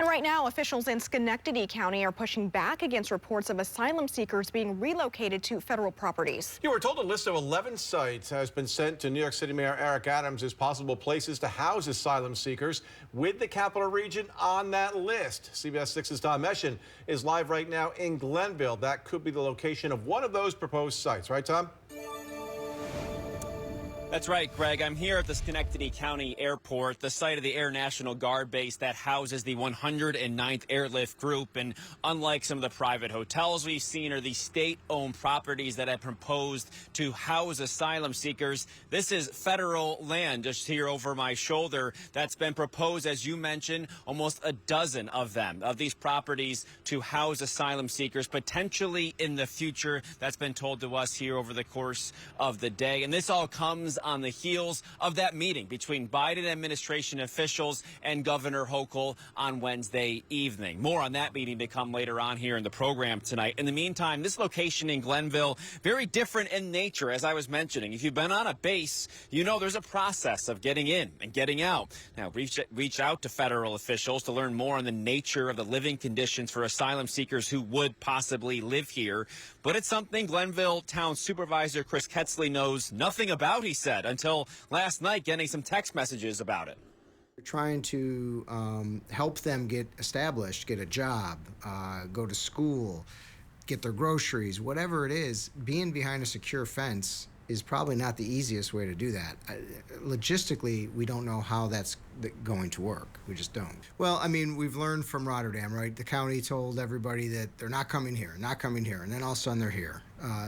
And right now, officials in Schenectady County are pushing back against reports of asylum seekers being relocated to federal properties. You were told a list of 11 sites has been sent to New York City Mayor Eric Adams as possible places to house asylum seekers, with the capital region on that list. CBS 6's Tom Eschen is live right now in Glenville. That could be the location of one of those proposed sites. Right, Tom? That's right, Greg. I'm here at the Schenectady County Airport, the site of the Air National Guard base that houses the 109th Airlift Group. And unlike some of the private hotels we've seen or the state-owned properties that have proposed to house asylum seekers, this is federal land just here over my shoulder that's been proposed, as you mentioned, almost a dozen of them, of these properties to house asylum seekers, potentially in the future. That's been told to us here over the course of the day. And this all comes on the heels of that meeting between Biden administration officials and Governor Hochul on Wednesday evening. More on that meeting to come later on here in the program tonight. In the meantime, this location in Glenville, very different in nature, as I was mentioning. If you've been on a base, you know there's a process of getting in and getting out. Now, reach out to federal officials to learn more on the nature of the living conditions for asylum seekers who would possibly live here. But it's something Glenville Town Supervisor Chris Ketzley knows nothing about, he said, until last night, getting some text messages about it. We're trying to help them get established, get a job, go to school, get their groceries, whatever it is. Being behind a secure fence is probably not the easiest way to do that. Logistically, we don't know how that's going to work. We just don't. Well, I mean, we've learned from Rotterdam, right? The county told everybody that they're not coming here, and then all of a sudden they're here.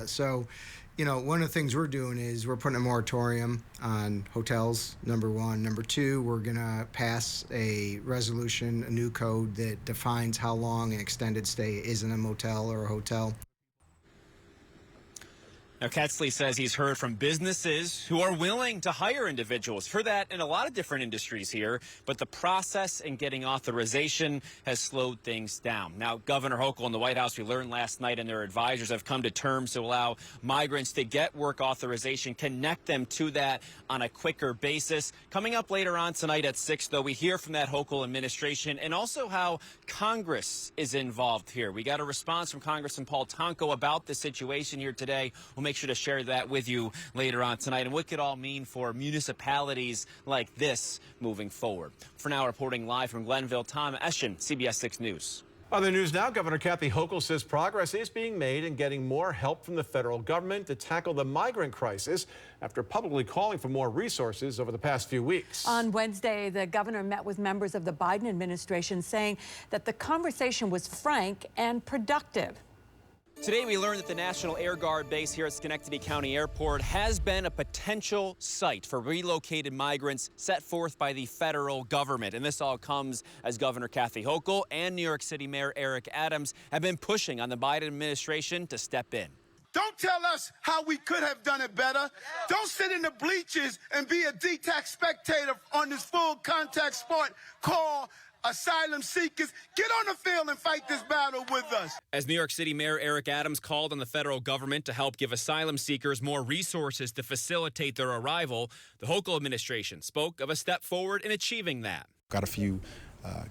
So, you know, one of the things we're doing is we're putting a moratorium on hotels, number one. Number two, we're going to pass a resolution, a new code that defines how long an extended stay is in a motel or a hotel. Now, Ketzley says he's heard from businesses who are willing to hire individuals. For that in a lot of different industries here, but the process in getting authorization has slowed things down. Now, Governor Hochul and the White House, we learned last night, and their advisors have come to terms to allow migrants to get work authorization, connect them to that on a quicker basis. Coming up later on tonight at 6, though, we hear from that Hochul administration and also how Congress is involved here. We got a response from Congressman Paul Tonko about the situation here today. We'll make sure to share that with you later on tonight and what could all mean for municipalities like this moving forward. For now, reporting live from Glenville, Tom Eschen, CBS 6 News. Other news now, Governor Kathy Hochul says progress is being made in getting more help from the federal government to tackle the migrant crisis after publicly calling for more resources over the past few weeks. On Wednesday, the governor met with members of the Biden administration, saying that the conversation was frank and productive. Today, we learned that the National Air Guard base here at Schenectady County Airport has been a potential site for relocated migrants set forth by the federal government. And this all comes as Governor Kathy Hochul and New York City Mayor Eric Adams have been pushing on the Biden administration to step in. Don't tell us how we could have done it better. Don't sit in the bleachers and be a detached spectator on this full contact sport called asylum seekers. Get on the field and fight this battle with us. As New York City Mayor Eric Adams called on the federal government to help give asylum seekers more resources to facilitate their arrival, the Hochul administration spoke of a step forward in achieving that. Got a few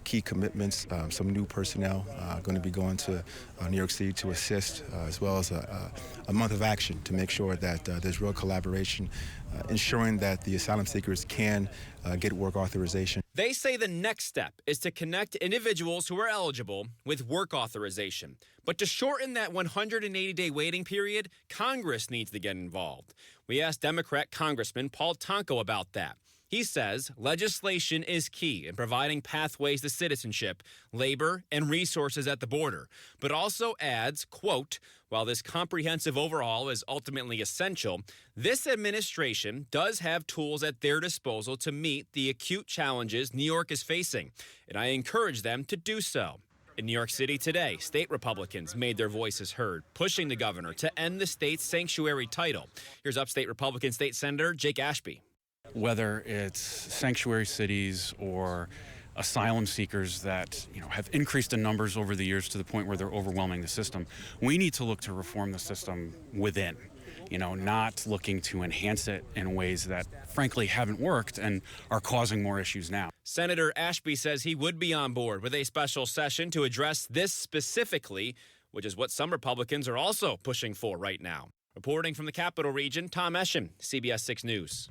key commitments, some new personnel going to be going to New York City to assist, as well as a month of action to make sure that there's real collaboration, ensuring that the asylum seekers can get work authorization. They say the next step is to connect individuals who are eligible with work authorization. But to shorten that 180-day waiting period, Congress needs to get involved. We asked Democrat Congressman Paul Tonko about that. He says legislation is key in providing pathways to citizenship, labor, and resources at the border, but also adds, quote, while this comprehensive overhaul is ultimately essential, this administration does have tools at their disposal to meet the acute challenges New York is facing, and I encourage them to do so. In New York City today, state Republicans made their voices heard, pushing the governor to end the state's sanctuary title. Here's Upstate Republican State Senator Jake Ashby. Whether it's sanctuary cities or asylum seekers that have increased in numbers over the years to the point where they're overwhelming the system, we need to look to reform the system within. not looking to enhance it in ways that frankly haven't worked and are causing more issues now. Senator Ashby says he would be on board with a special session to address this specifically, which is what some Republicans are also pushing for right now. Reporting from the Capital Region, Tom Eschen, CBS 6 News.